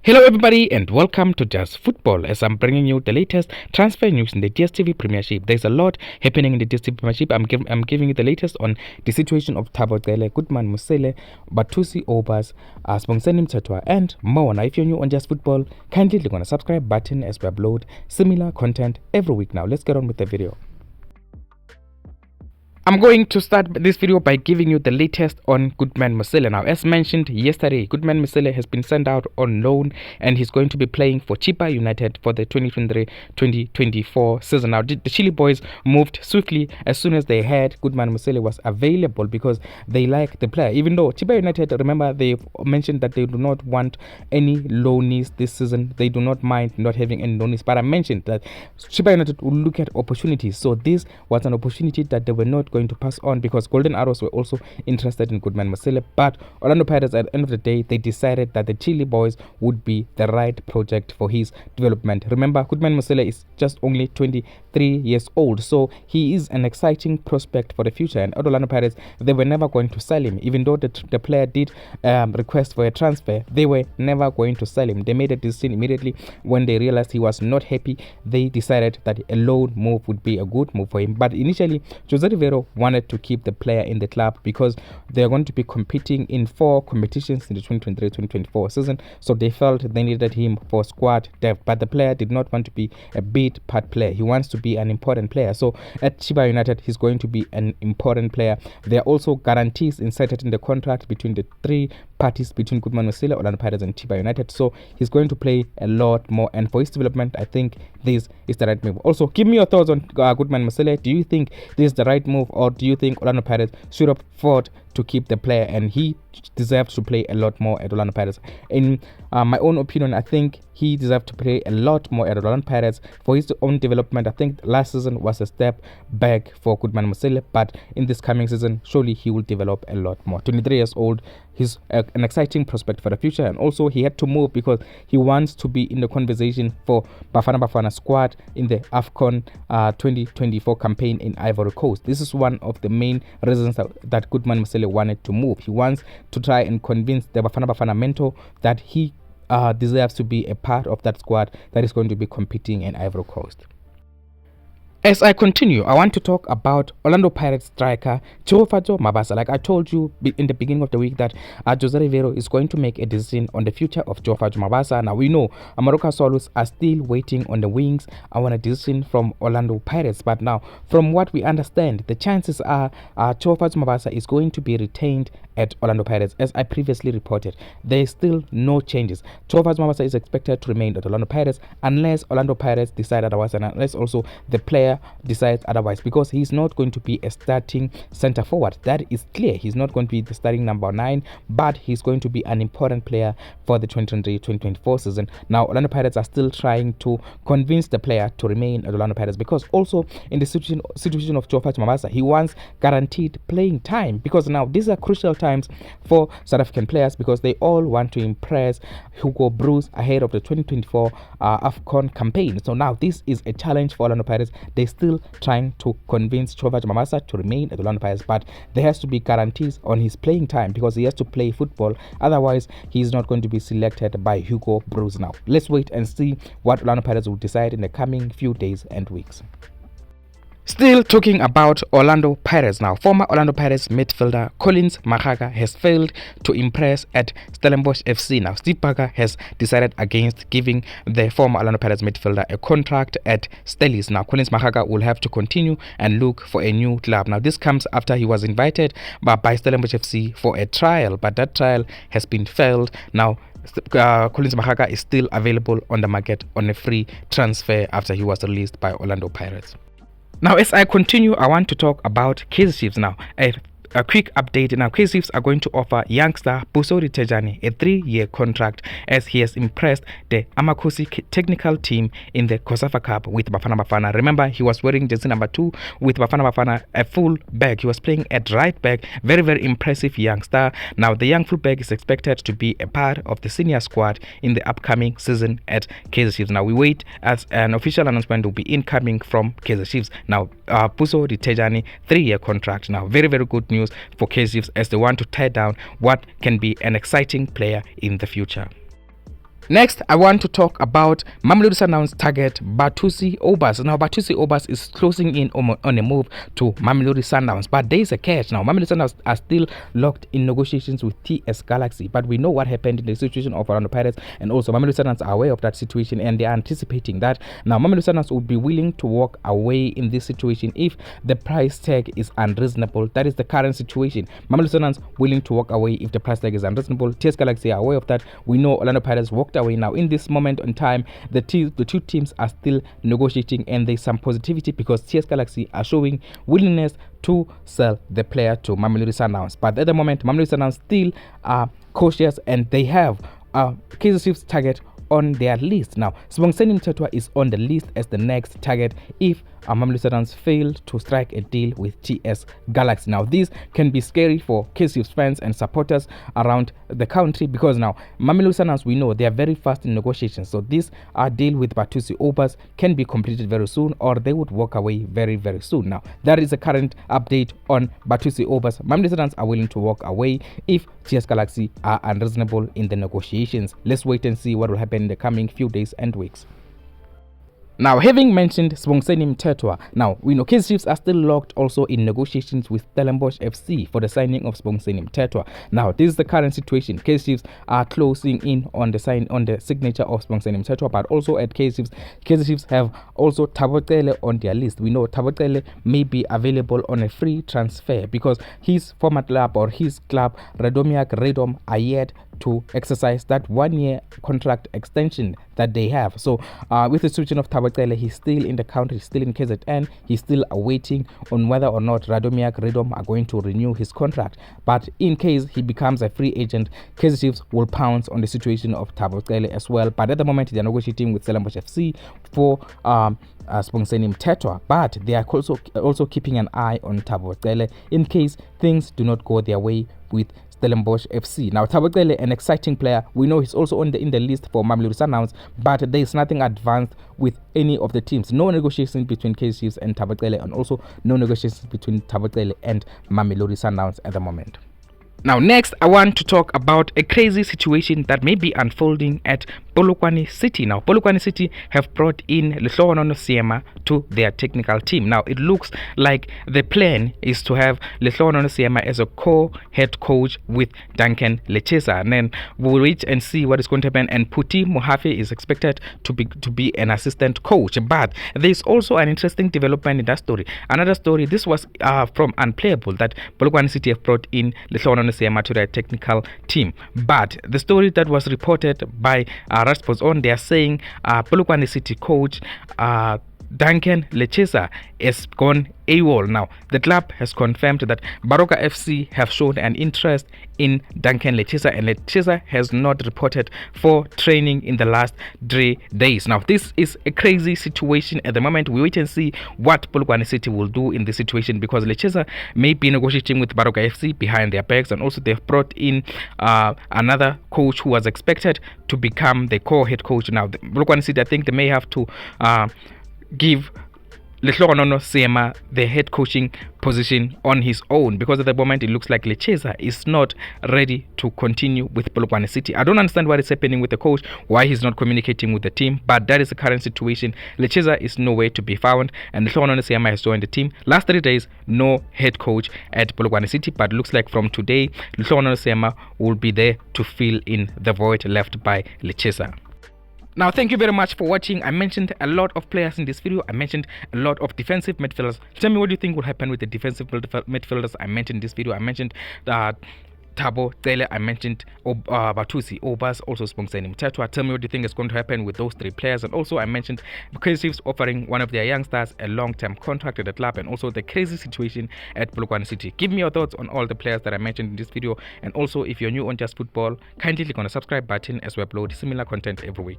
Hello everybody and welcome to Just Football as I'm bringing you the latest transfer news in the DStv Premiership. There's a lot happening in the DStv Premiership. I'm giving you the latest on the situation of Thabo Cele, Goodman Mosele, Bathusi Obas, Mthethwa and more. Now if you're new on Just Football, kindly click on the subscribe button as we upload similar content every week. Now let's get on with the video. I'm going to start this video by giving you the latest on Goodman Mosele. Now, as mentioned yesterday, Goodman Mosele has been sent out on loan and he's going to be playing for Chippa United for the 2023-2024 season. Now, the Chile boys moved swiftly as soon as they heard Goodman Mosele was available because they like the player. Even though Chippa United, remember, they've mentioned that they do not want any loanees this season. They do not mind not having any loanees. But I mentioned that Chippa United will look at opportunities. So this was an opportunity that they were not going to pass on because Golden Arrows were also interested in Goodman Mosele, but Orlando Pirates at the end of the day they decided that the Chile boys would be the right project for his development. Remember, Goodman Mosele is just only 23 years old, so he is an exciting prospect for the future, and Orlando Pirates, they were never going to sell him. Even though the player did request for a transfer, they were never going to sell him. They made a decision immediately when they realized he was not happy. They decided that a loan move would be a good move for him, but initially Jose Rivero wanted to keep the player in the club because they are going to be competing in 4 competitions in the 2023-2024 season, so they felt they needed him for squad depth. But the player did not want to be a bit part player. He wants to be an important player. So at Chippa United, he's going to be an important player. There are also guarantees inserted in the contract between the 3 parties, between Goodman Mosele, Orlando Pirates and Chippa United, so he's going to play a lot more, and for his development I think this is the right move. Also, give me your thoughts on Goodman Mosele. Do you think this is the right move, or do you think Orlando Pirates should have fought to keep the player and he deserves to play a lot more at Orlando Pirates? In my own opinion, I think he deserves to play a lot more at Orlando Pirates for his own development. I think last season was a step back for Goodman Mosele, but in this coming season surely he will develop a lot more. 23 years old, he's an exciting prospect for the future, and also he had to move because he wants to be in the conversation for Bafana squad in the AFCON 2024 campaign in Ivory Coast. This is one of the main reasons that Goodman Mosele wanted to move. He wants to try and convince the Bafana mentor that he deserves to be a part of that squad that is going to be competing in Ivory Coast. As I continue, I want to talk about Orlando Pirates striker Teofatso Mabasa. Like I told you in the beginning of the week that Jose Rivero is going to make a decision on the future of Teofatso Mabasa. Now we know Amaroka Swallows are still waiting on the wings on a decision from Orlando Pirates, but now from what we understand, the chances are Teofatso Mabasa is going to be retained at Orlando Pirates. As I previously reported, there is still no changes. Teofatso Mabasa is expected to remain at Orlando Pirates unless Orlando Pirates decide otherwise, and unless also the player decides otherwise, because he's not going to be a starting center forward. That is clear. He's not going to be the starting number 9, but he's going to be an important player for the 2023-2024 season. Now Orlando Pirates are still trying to convince the player to remain at Orlando Pirates, because also in the situation of Teofatso Mabasa, he wants guaranteed playing time, because now these are crucial times for South African players because they all want to impress Hugo Broos ahead of the 2024 AFCON campaign. So now this is a challenge for Orlando Pirates. They're still trying to convince Teofatso Mabasa to remain at the Orlando Pirates, but there has to be guarantees on his playing time because he has to play football. Otherwise, he's not going to be selected by Hugo Broos. Now, let's wait and see what Orlando Pirates will decide in the coming few days and weeks. Still talking about Orlando Pirates now, former Orlando Pirates midfielder Collins Makgaka has failed to impress at Stellenbosch FC. Now, Steve Barker has decided against giving the former Orlando Pirates midfielder a contract at Stellies. Now, Collins Makgaka will have to continue and look for a new club. Now, this comes after he was invited by Stellenbosch FC for a trial, but that trial has been failed. Now, Collins Makgaka is still available on the market on a free transfer after he was released by Orlando Pirates. Now, as I continue, I want to talk about KaizerChiefs now. A quick update now. KaizerChiefs are going to offer youngster Busori Tejani a 3-year contract as he has impressed the Amakosi technical team in the Kosafa Cup with Bafana. Remember, he was wearing jersey number 2 with Bafana, a full back. He was playing at right back. Very impressive youngster. Now the young fullback is expected to be a part of the senior squad in the upcoming season at KaizerChiefs. Now we wait as an official announcement will be incoming from KaizerChiefs. Now Busori Tejani 3-year contract. Now very good news for KaizerChiefs as they want to tear down what can be an exciting player in the future. Next, I want to talk about Mamelodi Sundowns target Mathoho Obas. Now, Mathoho Obas is closing in on a move to Mamelodi Sundowns, but there is a catch. Now, Mamelodi Sundowns are still locked in negotiations with TS Galaxy, but we know what happened in the situation of Orlando Pirates, and also Mamelodi Sundowns are aware of that situation, and they are anticipating that. Now, Mamelodi Sundowns would be willing to walk away in this situation if the price tag is unreasonable. That is the current situation. Mamelodi Sundowns willing to walk away if the price tag is unreasonable. TS Galaxy are aware of that. We know Orlando Pirates walked away. Now, in this moment in time, the two teams are still negotiating, and there's some positivity because TS Galaxy are showing willingness to sell the player to Mamelodi Sundowns. But at the moment, Mamelodi Sundowns still are cautious, and they have Kaizer Chiefs target on their list. Now, Mthethwa is on the list as the next target if Mamelodi Sundowns failed to strike a deal with TS Galaxy. Now, this can be scary for Kaizer Chiefs fans and supporters around the country because now Mamelodi Sundowns, we know they are very fast in negotiations. So this deal with Mathoho Obas can be completed very soon, or they would walk away very, very soon. Now, that is the current update on Mathoho Obas. Mamelodi Sundowns are willing to walk away if TS Galaxy are unreasonable in the negotiations. Let's wait and see what will happen in the coming few days and weeks. Now, having mentioned Mthethwa, now we know Kaizer Chiefs are still locked also in negotiations with Stellenbosch FC for the signing of Mthethwa. Now, this is the current situation. Kaizer Chiefs are closing in on the signature of Mthethwa, but also at Kaizer Chiefs have also Thabo Cele on their list. We know Thabo Cele may be available on a free transfer because his former club or his club Radomiak Redom are yet to exercise that 1-year contract extension that they have. So with the situation of Thabo Cele, he's still in the country, still in KZN. He's still awaiting on whether or not Radomiak Redom are going to renew his contract. But in case he becomes a free agent, Kaizer Chiefs will pounce on the situation of Thabo Cele as well. But at the moment, they are negotiating with Stellenbosch FC for Mthethwa, but they are also keeping an eye on Thabo Cele in case things do not go their way with Stellenbosch FC. Now, Thabo Cele, an exciting player. We know he's also in the list for Mamelodi Sundowns, but there is nothing advanced with any of the teams. No negotiations between Kaizer Chiefs and Thabo Cele, and also no negotiations between Thabo Cele and Mamelodi Sundowns at the moment. Now, next, I want to talk about a crazy situation that may be unfolding at Polokwane City. Now, Polokwane City have brought in Lehlohonolo Seema to their technical team. Now, it looks like the plan is to have Lehlohonolo Seema as a co-head coach with Duncan Lechesa, and then we'll wait and see what is going to happen. And Puti Mohafe is expected to be an assistant coach. But there's also an interesting development in that story. Another story, this was from Unplayable, that Polokwane City have brought in Lehlohonolo Seema to their technical team. But the story that was reported by Sports On, they are saying Polokwane City coach Duncan Lechesa has gone AWOL. Now, the club has confirmed that Baroka FC have shown an interest in Duncan Lechesa, and Lechesa has not reported for training in the last 3 days. Now, this is a crazy situation at the moment. We wait and see what Polokwane City will do in this situation, because Lechesa may be negotiating with Baroka FC behind their backs, and also they've brought in another coach who was expected to become the co-head coach. Now, Polokwane City, I think they may have to give Lehlohonolo Seema the head coaching position on his own, because at the moment it looks like Lechesa is not ready to continue with Polokwane City. I don't understand what is happening with the coach, why he's not communicating with the team, but that is the current situation. Lechesa is nowhere to be found, and Lehlohonolo Seema has joined the team. Last 3 days, no head coach at Polokwane City, but looks like from today, Lehlohonolo Seema will be there to fill in the void left by Lechesa. Now, thank you very much for watching. I mentioned a lot of players in this video. I mentioned a lot of defensive midfielders. Tell me what you think will happen with the defensive midfielders I mentioned in this video. I mentioned Thabo Cele, I mentioned Mathoho Obas, also Mthethwa. Tell me what you think is going to happen with those 3 players. And also I mentioned Kaizer Chiefs offering one of their youngsters a long-term contract at the club, and also the crazy situation at Polokwane City. Give me your thoughts on all the players that I mentioned in this video. And also, if you're new on Just Football, kindly click on the subscribe button as we upload similar content every week.